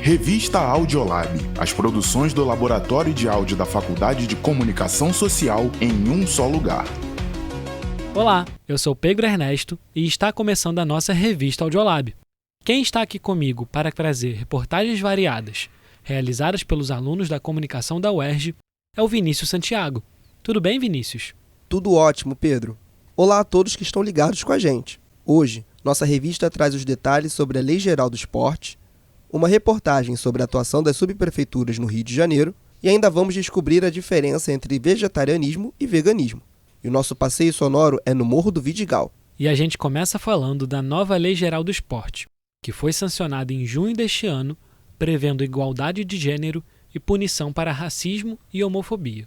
Revista Audiolab, as produções do Laboratório de Áudio da Faculdade de Comunicação Social em um só lugar. Olá, eu sou Pedro Ernesto e está começando a nossa Revista Audiolab. Quem está aqui comigo para trazer reportagens variadas, realizadas pelos alunos da comunicação da UERJ, é o Vinícius Santiago. Tudo bem, Vinícius? Tudo ótimo, Pedro. Olá a todos que estão ligados com a gente. Hoje, nossa revista traz os detalhes sobre a Lei Geral do Esporte, uma reportagem sobre a atuação das subprefeituras no Rio de Janeiro e ainda vamos descobrir a diferença entre vegetarianismo e veganismo. E o nosso passeio sonoro é no Morro do Vidigal. E a gente começa falando da nova Lei Geral do Esporte, que foi sancionada em junho deste ano, prevendo igualdade de gênero e punição para racismo e homofobia.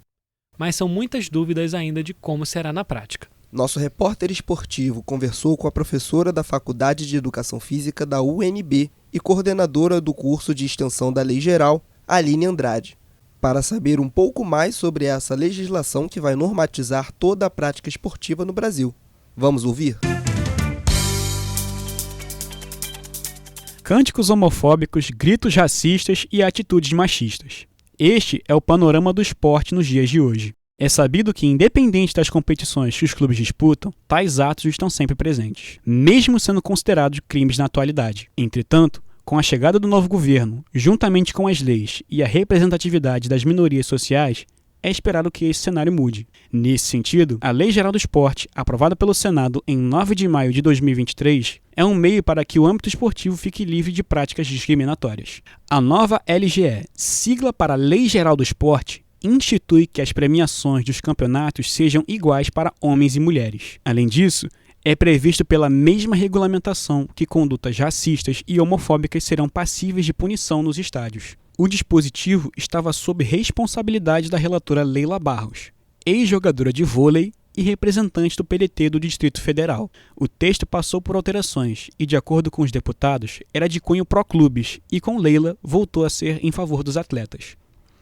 Mas são muitas dúvidas ainda de como será na prática. Nosso repórter esportivo conversou com a professora da Faculdade de Educação Física da UNB e coordenadora do curso de extensão da Lei Geral, Aline Andrade, para saber um pouco mais sobre essa legislação que vai normatizar toda a prática esportiva no Brasil. Vamos ouvir? Cânticos homofóbicos, gritos racistas e atitudes machistas. Este é o panorama do esporte nos dias de hoje. É sabido que, independente das competições que os clubes disputam, tais atos estão sempre presentes, mesmo sendo considerados crimes na atualidade. Entretanto, com a chegada do novo governo, juntamente com as leis e a representatividade das minorias sociais, é esperado que esse cenário mude. Nesse sentido, a Lei Geral do Esporte, aprovada pelo Senado em 9 de maio de 2023, é um meio para que o âmbito esportivo fique livre de práticas discriminatórias. A nova LGE, sigla para Lei Geral do Esporte, institui que as premiações dos campeonatos sejam iguais para homens e mulheres. Além disso, é previsto pela mesma regulamentação que condutas racistas e homofóbicas serão passíveis de punição nos estádios. O dispositivo estava sob responsabilidade da relatora Leila Barros, ex-jogadora de vôlei e representante do PDT do Distrito Federal. O texto passou por alterações e, de acordo com os deputados, era de cunho pró-clubes e, com Leila, voltou a ser em favor dos atletas.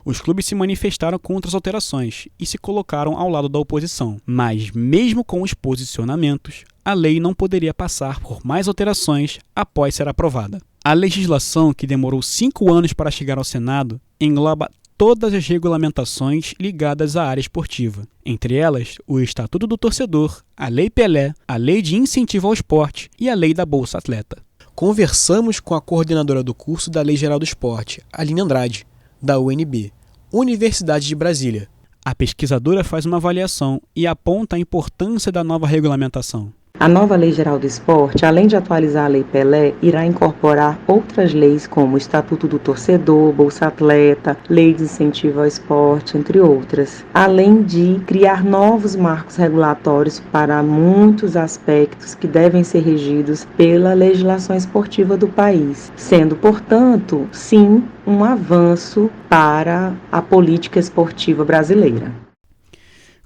Os clubes se manifestaram contra as alterações e se colocaram ao lado da oposição, mas mesmo com os posicionamentos, a lei não poderia passar por mais alterações após ser aprovada. A legislação, que demorou 5 anos para chegar ao Senado, engloba todas as regulamentações ligadas à área esportiva, entre elas o Estatuto do Torcedor, a Lei Pelé, a Lei de Incentivo ao Esporte e a Lei da Bolsa Atleta. Conversamos com a coordenadora do curso da Lei Geral do Esporte, Aline Andrade, da UNB, Universidade de Brasília. A pesquisadora faz uma avaliação e aponta a importância da nova regulamentação. A nova Lei Geral do Esporte, além de atualizar a Lei Pelé, irá incorporar outras leis como o Estatuto do Torcedor, Bolsa Atleta, Lei de Incentivo ao Esporte, entre outras, além de criar novos marcos regulatórios para muitos aspectos que devem ser regidos pela legislação esportiva do país, sendo, portanto, sim, um avanço para a política esportiva brasileira.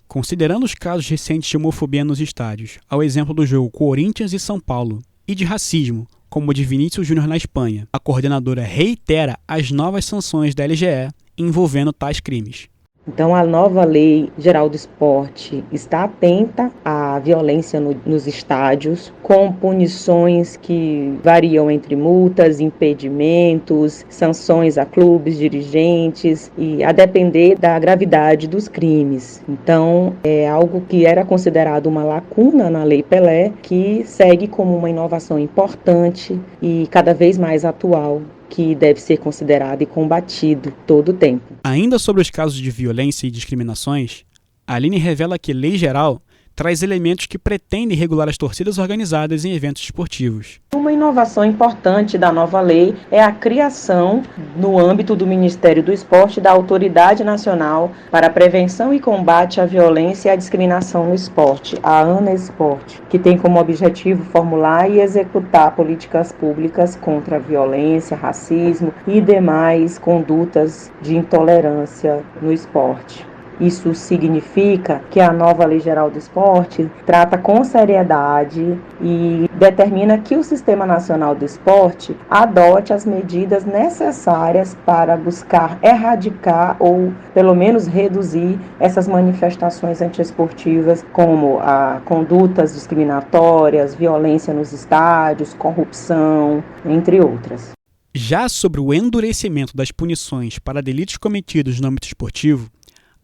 Considerando os casos recentes de homofobia nos estádios, ao exemplo do jogo Corinthians e São Paulo, e de racismo, como o de Vinícius Júnior na Espanha, a coordenadora reitera as novas sanções da LGE envolvendo tais crimes. Então, a nova Lei Geral do Esporte está atenta à violência nos estádios, com punições que variam entre multas, impedimentos, sanções a clubes, dirigentes, e a depender da gravidade dos crimes. Então, é algo que era considerado uma lacuna na Lei Pelé, que segue como uma inovação importante e cada vez mais atual, que deve ser considerado e combatido todo o tempo. Ainda sobre os casos de violência e discriminações, a Aline revela que a Lei Geral traz elementos que pretendem regular as torcidas organizadas em eventos esportivos. Uma inovação importante da nova lei é a criação, no âmbito do Ministério do Esporte, da Autoridade Nacional para a Prevenção e Combate à Violência e à Discriminação no Esporte, a ANAEsporte, que tem como objetivo formular e executar políticas públicas contra a violência, racismo e demais condutas de intolerância no esporte. Isso significa que a nova Lei Geral do Esporte trata com seriedade e determina que o Sistema Nacional do Esporte adote as medidas necessárias para buscar erradicar ou, pelo menos, reduzir essas manifestações antiesportivas, como condutas discriminatórias, violência nos estádios, corrupção, entre outras. Já sobre o endurecimento das punições para delitos cometidos no âmbito esportivo,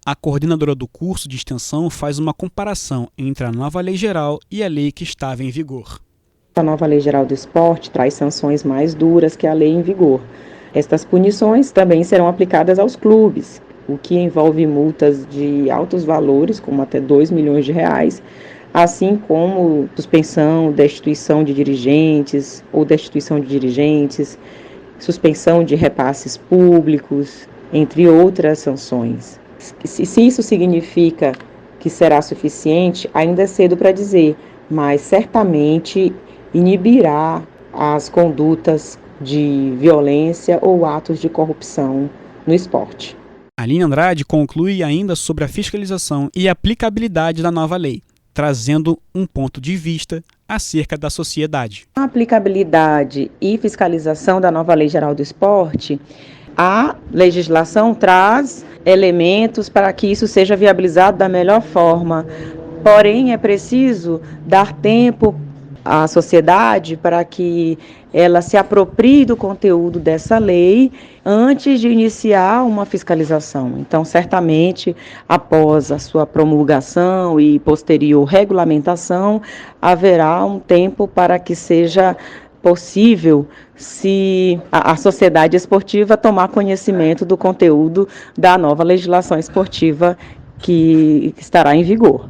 a coordenadora do curso de extensão faz uma comparação entre a nova lei geral e a lei que estava em vigor. A nova Lei Geral do Esporte traz sanções mais duras que a lei em vigor. Estas punições também serão aplicadas aos clubes, o que envolve multas de altos valores, como até 2 milhões de reais, assim como suspensão, destituição de dirigentes ou destituição de dirigentes, suspensão de repasses públicos, entre outras sanções. Se isso significa que será suficiente, ainda é cedo para dizer, mas certamente inibirá as condutas de violência ou atos de corrupção no esporte. Aline Andrade conclui ainda sobre a fiscalização e aplicabilidade da nova lei, trazendo um ponto de vista acerca da sociedade. A aplicabilidade e fiscalização da nova Lei Geral do Esporte, a legislação traz elementos para que isso seja viabilizado da melhor forma. Porém, é preciso dar tempo à sociedade para que ela se aproprie do conteúdo dessa lei antes de iniciar uma fiscalização. Então, certamente, após a sua promulgação e posterior regulamentação, haverá um tempo para que seja possível se a sociedade esportiva tomar conhecimento do conteúdo da nova legislação esportiva que estará em vigor.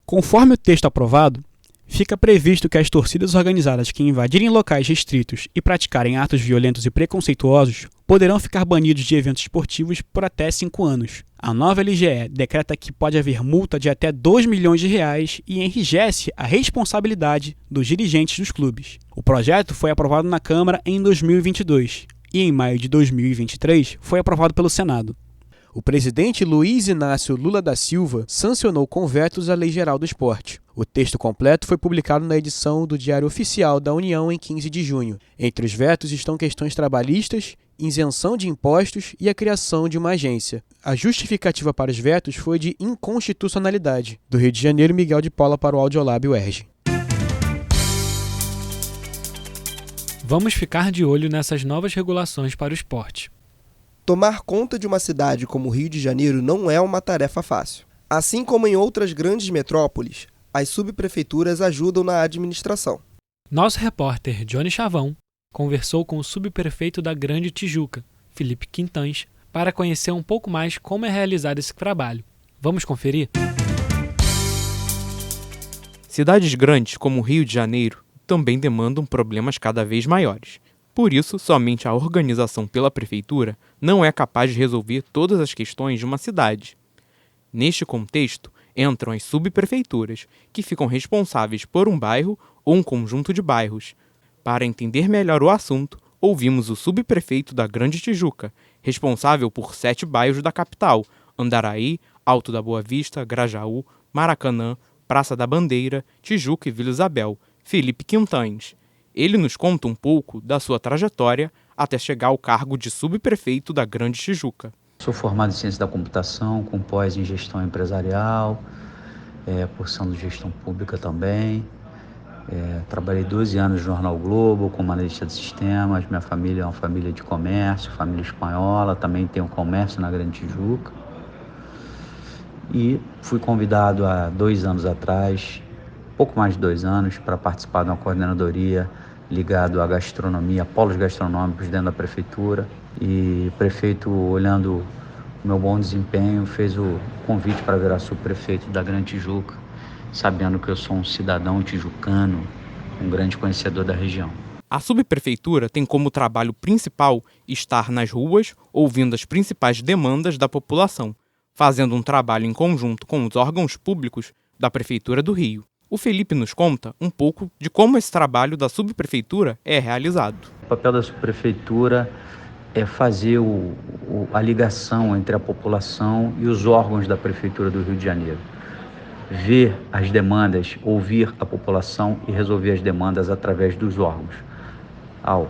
Conforme o texto aprovado, fica previsto que as torcidas organizadas que invadirem locais restritos e praticarem atos violentos e preconceituosos poderão ficar banidos de eventos esportivos por até 5 anos. A nova LGE decreta que pode haver multa de até 2 milhões de reais e enrijece a responsabilidade dos dirigentes dos clubes. O projeto foi aprovado na Câmara em 2022 e em maio de 2023 foi aprovado pelo Senado. O presidente Luiz Inácio Lula da Silva sancionou com vetos a Lei Geral do Esporte. O texto completo foi publicado na edição do Diário Oficial da União em 15 de junho. Entre os vetos estão questões trabalhistas, isenção de impostos e a criação de uma agência. A justificativa para os vetos foi de inconstitucionalidade. Do Rio de Janeiro, Miguel de Paula para o Audiolab UERJ. Vamos ficar de olho nessas novas regulações para o esporte. Tomar conta de uma cidade como o Rio de Janeiro não é uma tarefa fácil. Assim como em outras grandes metrópoles, as subprefeituras ajudam na administração. Nosso repórter Johnny Chavão conversou com o subprefeito da Grande Tijuca, Felipe Quintães, para conhecer um pouco mais como é realizado esse trabalho. Vamos conferir? Cidades grandes como o Rio de Janeiro também demandam problemas cada vez maiores. Por isso, somente a organização pela prefeitura não é capaz de resolver todas as questões de uma cidade. Neste contexto, entram as subprefeituras, que ficam responsáveis por um bairro ou um conjunto de bairros. Para entender melhor o assunto, ouvimos o subprefeito da Grande Tijuca, responsável por 7 bairros da capital: Andaraí, Alto da Boa Vista, Grajaú, Maracanã, Praça da Bandeira, Tijuca e Vila Isabel, Felipe Quintães. Ele nos conta um pouco da sua trajetória até chegar ao cargo de subprefeito da Grande Tijuca. Sou formado em Ciência da Computação, com pós em Gestão Empresarial, porção de Gestão Pública também. Trabalhei 12 anos no Jornal Globo como analista de sistemas. Minha família é uma família de comércio, família espanhola, também tenho comércio na Grande Tijuca. E fui convidado há 2 anos atrás, pouco mais de 2 anos, para participar de uma coordenadoria ligado à gastronomia, polos gastronômicos dentro da prefeitura. E o prefeito, olhando o meu bom desempenho, fez o convite para virar subprefeito da Grande Tijuca, sabendo que eu sou um cidadão tijucano, um grande conhecedor da região. A subprefeitura tem como trabalho principal estar nas ruas, ouvindo as principais demandas da população, fazendo um trabalho em conjunto com os órgãos públicos da Prefeitura do Rio. O Felipe nos conta um pouco de como esse trabalho da subprefeitura é realizado. O papel da subprefeitura é fazer a ligação entre a população e os órgãos da Prefeitura do Rio de Janeiro. Ver as demandas, ouvir a população e resolver as demandas através dos órgãos. A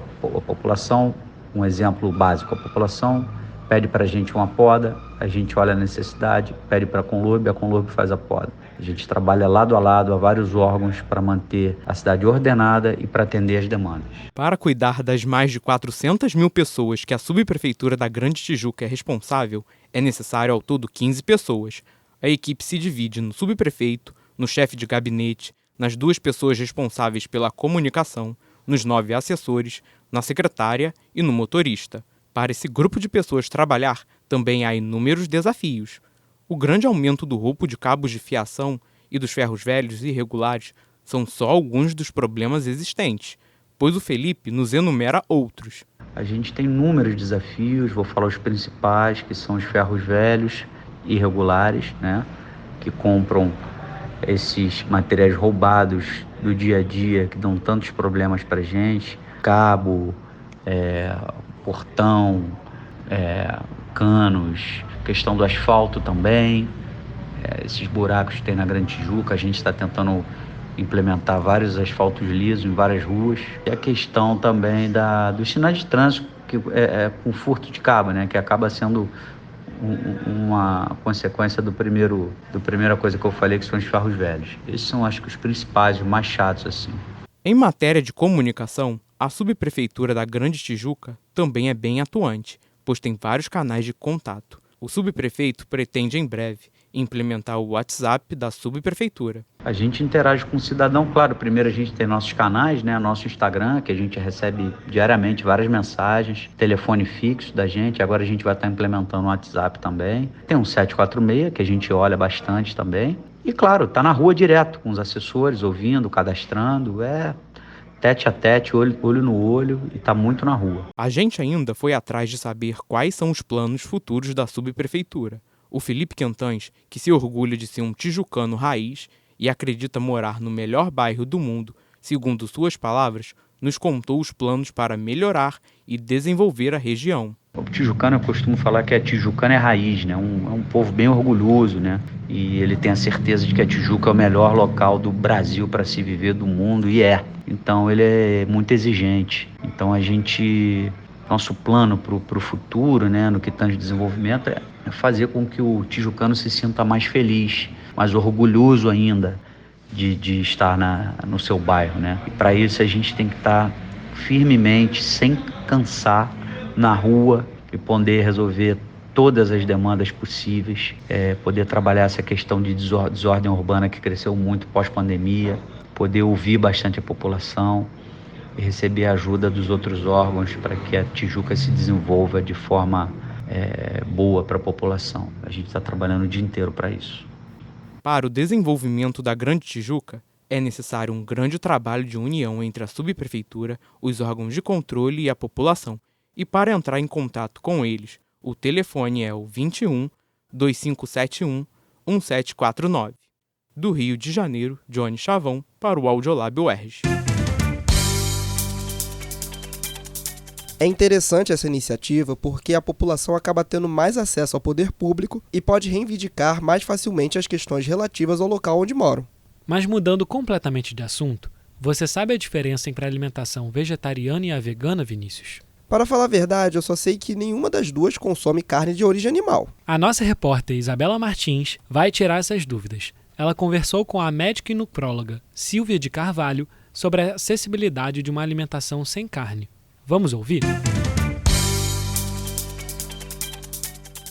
população, um exemplo básico, a população pede para a gente uma poda, a gente olha a necessidade, pede para a Conlurb faz a poda. A gente trabalha lado a lado a vários órgãos para manter a cidade ordenada e para atender as demandas. Para cuidar das mais de 400 mil pessoas que a subprefeitura da Grande Tijuca é responsável, é necessário ao todo 15 pessoas. A equipe se divide no subprefeito, no chefe de gabinete, nas 2 pessoas responsáveis pela comunicação, nos 9 assessores, na secretária e no motorista. Para esse grupo de pessoas trabalhar, também há inúmeros desafios. O grande aumento do roubo de cabos de fiação e dos ferros velhos e irregulares são só alguns dos problemas existentes, pois o Felipe nos enumera outros. A gente tem inúmeros desafios, vou falar os principais, que são os ferros velhos irregulares, né, que compram esses materiais roubados do dia a dia, que dão tantos problemas para a gente, cabo, portão, canos, questão do asfalto também, esses buracos que tem na Grande Tijuca, a gente está tentando implementar vários asfaltos lisos em várias ruas. E a questão também dos sinais de trânsito, que com furto de cabo, né, que acaba sendo uma consequência da primeira coisa que eu falei, que são os ferros velhos. Esses são, acho que, os principais, os mais chatos, assim. Em matéria de comunicação, a subprefeitura da Grande Tijuca também é bem atuante, pois tem vários canais de contato. O subprefeito pretende, em breve, implementar o WhatsApp da subprefeitura. A gente interage com o cidadão, claro. Primeiro a gente tem nossos canais, né? Nosso Instagram, que a gente recebe diariamente várias mensagens, telefone fixo da gente. Agora a gente vai estar implementando o WhatsApp também. Tem um 746, que a gente olha bastante também. E claro, tá na rua direto com os assessores, ouvindo, cadastrando. Tete a tete, olho no olho, e tá muito na rua. A gente ainda foi atrás de saber quais são os planos futuros da subprefeitura. O Felipe Quentães, que se orgulha de ser um tijucano raiz e acredita morar no melhor bairro do mundo, segundo suas palavras, nos contou os planos para melhorar e desenvolver a região. O tijucano, eu costumo falar que tijucano é raiz, né? É um povo bem orgulhoso, né? E ele tem a certeza de que a Tijuca é o melhor local do Brasil para se viver, do mundo, e é. Então ele é muito exigente. Então nosso plano para o futuro, né, no que tange desenvolvimento, é fazer com que o tijucano se sinta mais feliz, mais orgulhoso ainda de estar no seu bairro, né? E para isso a gente tem que estar firmemente, sem cansar, na rua e poder resolver todas as demandas possíveis, poder trabalhar essa questão de desordem urbana que cresceu muito pós-pandemia, poder ouvir bastante a população e receber a ajuda dos outros órgãos para que a Tijuca se desenvolva de forma boa para a população. A gente está trabalhando o dia inteiro para isso. Para o desenvolvimento da Grande Tijuca, é necessário um grande trabalho de união entre a subprefeitura, os órgãos de controle e a população. E para entrar em contato com eles, o telefone é o 21 2571 1749. Do Rio de Janeiro, Johnny Chavão, para o Audiolab UERJ. É interessante essa iniciativa porque a população acaba tendo mais acesso ao poder público e pode reivindicar mais facilmente as questões relativas ao local onde moram. Mas mudando completamente de assunto, você sabe a diferença entre a alimentação vegetariana e a vegana, Vinícius? Para falar a verdade, eu só sei que nenhuma das duas consome carne de origem animal. A nossa repórter Isabela Martins vai tirar essas dúvidas. Ela conversou com a médica e nutróloga Silvia de Carvalho sobre a acessibilidade de uma alimentação sem carne. Vamos ouvir?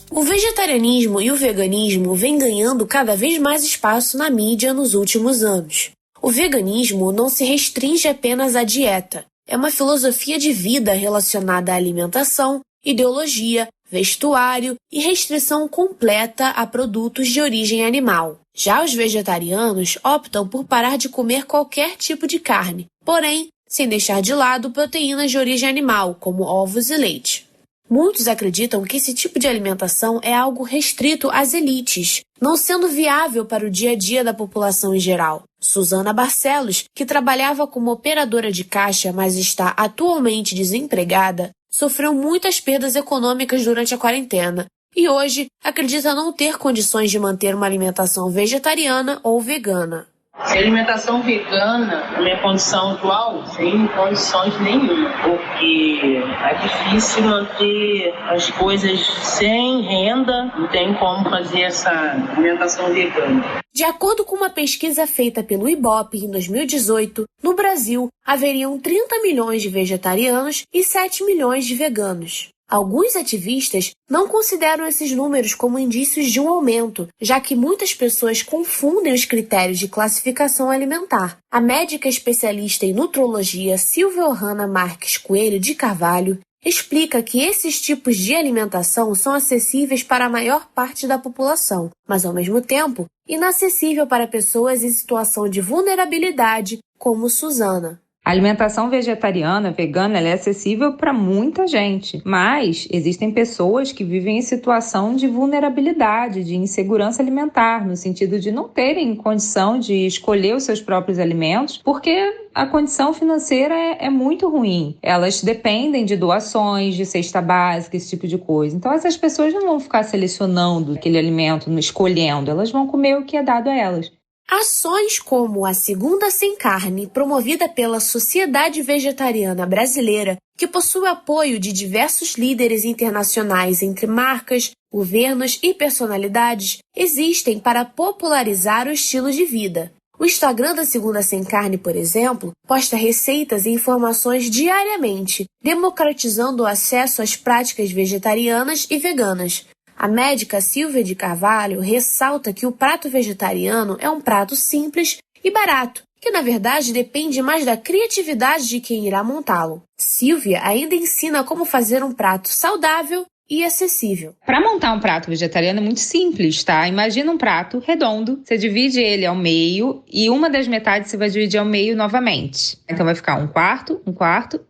O vegetarianismo e o veganismo vêm ganhando cada vez mais espaço na mídia nos últimos anos. O veganismo não se restringe apenas à dieta. É uma filosofia de vida relacionada à alimentação, ideologia, vestuário e restrição completa a produtos de origem animal. Já os vegetarianos optam por parar de comer qualquer tipo de carne, porém, sem deixar de lado proteínas de origem animal, como ovos e leite. Muitos acreditam que esse tipo de alimentação é algo restrito às elites, não sendo viável para o dia a dia da população em geral. Suzana Barcelos, que trabalhava como operadora de caixa, mas está atualmente desempregada, sofreu muitas perdas econômicas durante a quarentena e hoje acredita não ter condições de manter uma alimentação vegetariana ou vegana. Se alimentação vegana, na minha condição atual, sem condições nenhuma, porque é difícil manter as coisas sem renda, não tem como fazer essa alimentação vegana. De acordo com uma pesquisa feita pelo Ibope em 2018, no Brasil haveriam 30 milhões de vegetarianos e 7 milhões de veganos. Alguns ativistas não consideram esses números como indícios de um aumento, já que muitas pessoas confundem os critérios de classificação alimentar. A médica especialista em nutrologia Silvia Ohana Marques Coelho de Carvalho explica que esses tipos de alimentação são acessíveis para a maior parte da população, mas ao mesmo tempo inacessível para pessoas em situação de vulnerabilidade, como Suzana. A alimentação vegetariana, vegana, ela é acessível para muita gente, mas existem pessoas que vivem em situação de vulnerabilidade, de insegurança alimentar, no sentido de não terem condição de escolher os seus próprios alimentos, porque a condição financeira é muito ruim. Elas dependem de doações, de cesta básica, esse tipo de coisa. Então essas pessoas não vão ficar selecionando aquele alimento, escolhendo, elas vão comer o que é dado a elas. Ações como a Segunda Sem Carne, promovida pela Sociedade Vegetariana Brasileira, que possui apoio de diversos líderes internacionais entre marcas, governos e personalidades, existem para popularizar o estilo de vida. O Instagram da Segunda Sem Carne, por exemplo, posta receitas e informações diariamente, democratizando o acesso às práticas vegetarianas e veganas. A médica Silvia de Carvalho ressalta que o prato vegetariano é um prato simples e barato, que na verdade depende mais da criatividade de quem irá montá-lo. Silvia ainda ensina como fazer um prato saudável e acessível. Para montar um prato vegetariano é muito simples, tá? Imagina um prato redondo, você divide ele ao meio e uma das metades você vai dividir ao meio novamente. Então vai ficar um quarto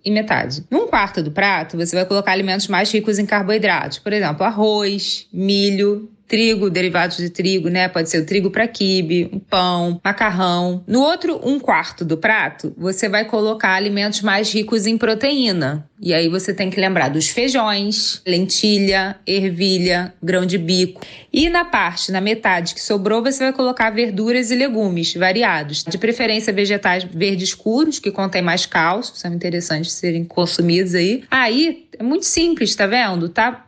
e metade. Num quarto do prato, você vai colocar alimentos mais ricos em carboidratos, por exemplo, arroz, milho, trigo, derivados de trigo, né? Pode ser o trigo para quibe, um pão, macarrão. No outro, um quarto do prato, você vai colocar alimentos mais ricos em proteína. E aí você tem que lembrar dos feijões, lentilha, ervilha, grão de bico. E na metade que sobrou, você vai colocar verduras e legumes variados. De preferência vegetais verdes escuros, que contêm mais cálcio, são interessantes de serem consumidos aí. Aí é muito simples, tá vendo? Tá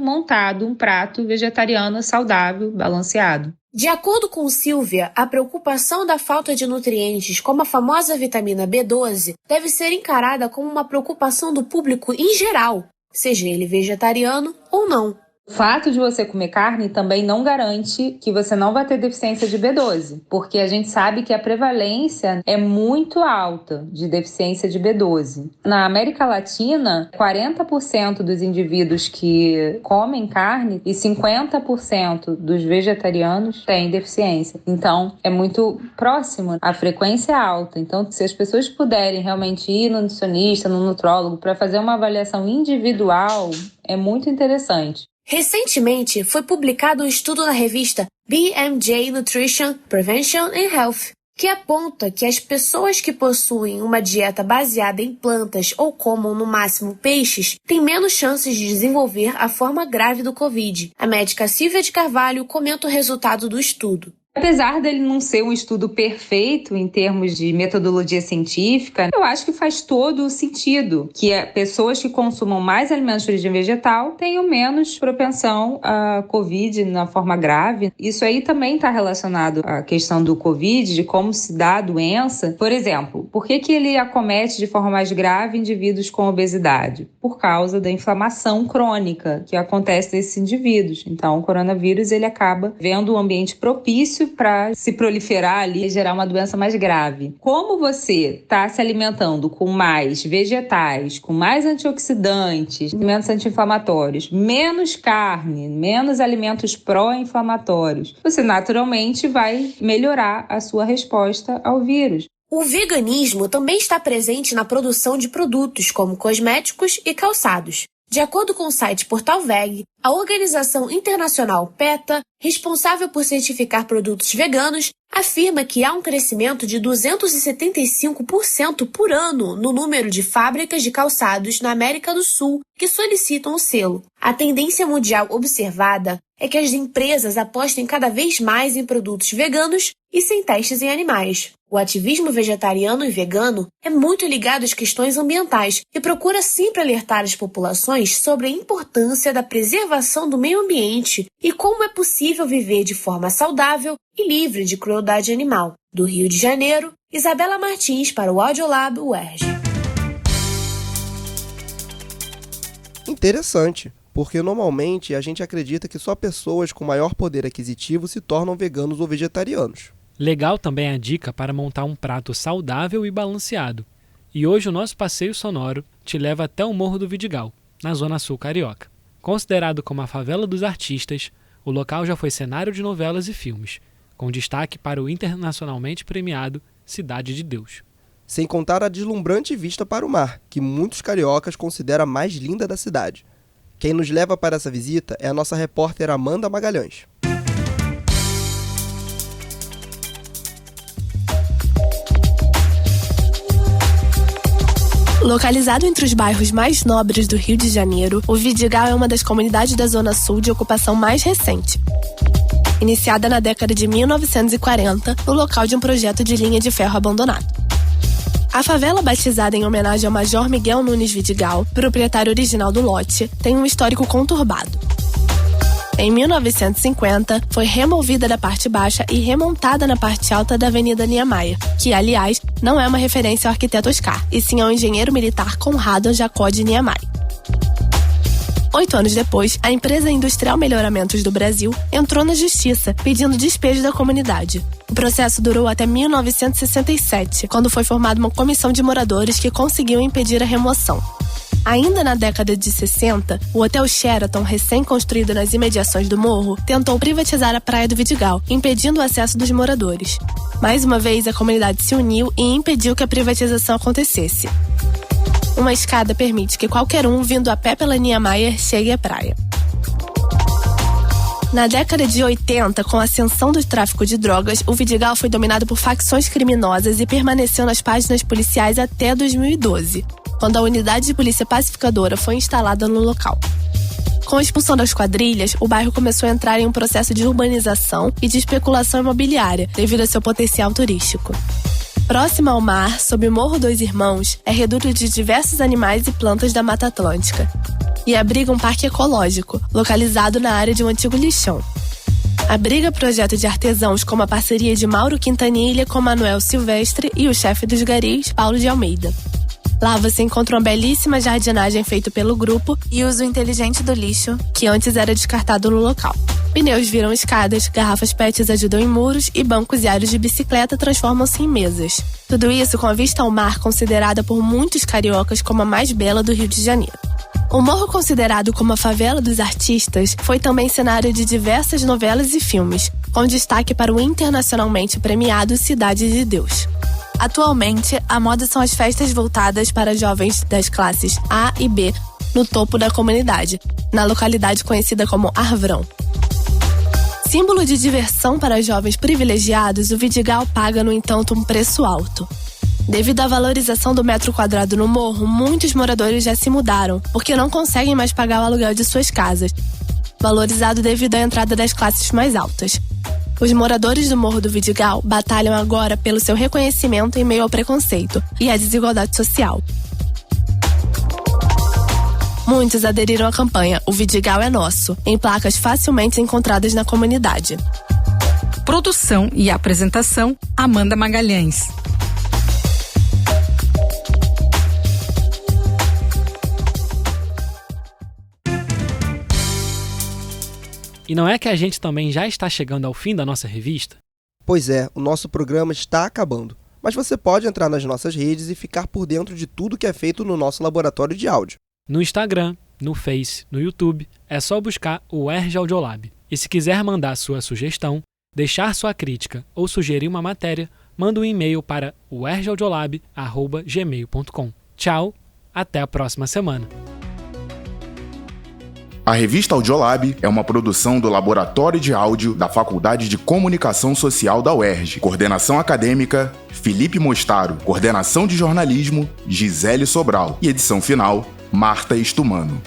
montado um prato vegetariano saudável, balanceado. De acordo com Silvia, a preocupação da falta de nutrientes, como a famosa vitamina B12, deve ser encarada como uma preocupação do público em geral, seja ele vegetariano ou não. O fato de você comer carne também não garante que você não vai ter deficiência de B12, porque a gente sabe que a prevalência é muito alta de deficiência de B12. Na América Latina, 40% dos indivíduos que comem carne e 50% dos vegetarianos têm deficiência. Então, é muito próximo, a frequência é alta. Então, se as pessoas puderem realmente ir no nutricionista, no nutrólogo, para fazer uma avaliação individual, é muito interessante. Recentemente, foi publicado um estudo na revista BMJ Nutrition, Prevention and Health, que aponta que as pessoas que possuem uma dieta baseada em plantas ou comam no máximo peixes têm menos chances de desenvolver a forma grave do Covid. A médica Silvia de Carvalho comenta o resultado do estudo. Apesar dele não ser um estudo perfeito em termos de metodologia científica, eu acho que faz todo o sentido que pessoas que consumam mais alimentos de origem vegetal tenham menos propensão a Covid na forma grave. Isso aí também está relacionado à questão do Covid, de como se dá a doença. Por exemplo, por que ele acomete de forma mais grave indivíduos com obesidade? Por causa da inflamação crônica que acontece nesses indivíduos. Então, o coronavírus ele acaba vendo um ambiente propício para se proliferar ali e gerar uma doença mais grave. Como você está se alimentando com mais vegetais, com mais antioxidantes, alimentos anti-inflamatórios, menos carne, menos alimentos pró-inflamatórios, você naturalmente vai melhorar a sua resposta ao vírus. O veganismo também está presente na produção de produtos como cosméticos e calçados. De acordo com o site Portal Veg, a organização internacional PETA, responsável por certificar produtos veganos, afirma que há um crescimento de 275% por ano no número de fábricas de calçados na América do Sul que solicitam o selo. A tendência mundial observada é que as empresas apostem cada vez mais em produtos veganos e sem testes em animais. O ativismo vegetariano e vegano é muito ligado às questões ambientais e procura sempre alertar as populações sobre a importância da preservação do meio ambiente e como é possível viver de forma saudável e livre de crueldade animal. Do Rio de Janeiro, Isabela Martins para o Audiolab UERJ. Interessante, porque normalmente a gente acredita que só pessoas com maior poder aquisitivo se tornam veganos ou vegetarianos. Legal também a dica para montar um prato saudável e balanceado. E hoje o nosso passeio sonoro te leva até o Morro do Vidigal, na Zona Sul Carioca. Considerado como a favela dos artistas, o local já foi cenário de novelas e filmes, com destaque para o internacionalmente premiado Cidade de Deus. Sem contar a deslumbrante vista para o mar, que muitos cariocas consideram a mais linda da cidade. Quem nos leva para essa visita é a nossa repórter Amanda Magalhães. Localizado entre os bairros mais nobres do Rio de Janeiro, o Vidigal é uma das comunidades da Zona Sul de ocupação mais recente. Iniciada na década de 1940, no local de um projeto de linha de ferro abandonado. A favela, batizada em homenagem ao Major Miguel Nunes Vidigal, proprietário original do lote, tem um histórico conturbado. Em 1950, foi removida da parte baixa e remontada na parte alta da Avenida Niemeyer, que, aliás, não é uma referência ao arquiteto Oscar, e sim ao engenheiro militar Conrado Jacó de Niemeyer. 8 anos depois, a empresa Industrial Melhoramentos do Brasil entrou na justiça, pedindo despejo da comunidade. O processo durou até 1967, quando foi formada uma comissão de moradores que conseguiu impedir a remoção. Ainda na década de 60, o Hotel Sheraton, recém-construído nas imediações do morro, tentou privatizar a praia do Vidigal, impedindo o acesso dos moradores. Mais uma vez, a comunidade se uniu e impediu que a privatização acontecesse. Uma escada permite que qualquer um, vindo a pé pela Niemeyer, chegue à praia. Na década de 80, com a ascensão do tráfico de drogas, o Vidigal foi dominado por facções criminosas e permaneceu nas páginas policiais até 2012, quando a unidade de polícia pacificadora foi instalada no local. Com a expulsão das quadrilhas, o bairro começou a entrar em um processo de urbanização e de especulação imobiliária, devido ao seu potencial turístico. Próximo ao mar, sob o Morro dos Irmãos, é reduto de diversos animais e plantas da Mata Atlântica e abriga um parque ecológico, localizado na área de um antigo lixão. Abriga projeto de artesãos como a parceria de Mauro Quintanilha com Manuel Silvestre e o chefe dos garis, Paulo de Almeida. Lá você encontra uma belíssima jardinagem feita pelo grupo e uso inteligente do lixo, que antes era descartado no local. Pneus viram escadas, garrafas PETs ajudam em muros e bancos e aros de bicicleta transformam-se em mesas. Tudo isso com a vista ao mar, considerada por muitos cariocas como a mais bela do Rio de Janeiro. O morro, considerado como a favela dos artistas, foi também cenário de diversas novelas e filmes, com destaque para o internacionalmente premiado Cidade de Deus. Atualmente, a moda são as festas voltadas para jovens das classes A e B no topo da comunidade, na localidade conhecida como Arvrão. Símbolo de diversão para jovens privilegiados, o Vidigal paga, no entanto, um preço alto. Devido à valorização do metro quadrado no morro, muitos moradores já se mudaram, porque não conseguem mais pagar o aluguel de suas casas, valorizado devido à entrada das classes mais altas. Os moradores do Morro do Vidigal batalham agora pelo seu reconhecimento em meio ao preconceito e à desigualdade social. Muitos aderiram à campanha O Vidigal é Nosso, em placas facilmente encontradas na comunidade. Produção e apresentação, Amanda Magalhães. E não é que a gente também já está chegando ao fim da nossa revista? Pois é, o nosso programa está acabando. Mas você pode entrar nas nossas redes e ficar por dentro de tudo que é feito no nosso laboratório de áudio. No Instagram, no Face, no YouTube, é só buscar o UERJ Audiolab. E se quiser mandar sua sugestão, deixar sua crítica ou sugerir uma matéria, manda um e-mail para uerjaudiolab@gmail.com. Tchau, até a próxima semana. A revista Audiolab é uma produção do Laboratório de Áudio da Faculdade de Comunicação Social da UERJ. Coordenação acadêmica, Felipe Mostaro. Coordenação de jornalismo, Gisele Sobral. E edição final, Marta Estumano.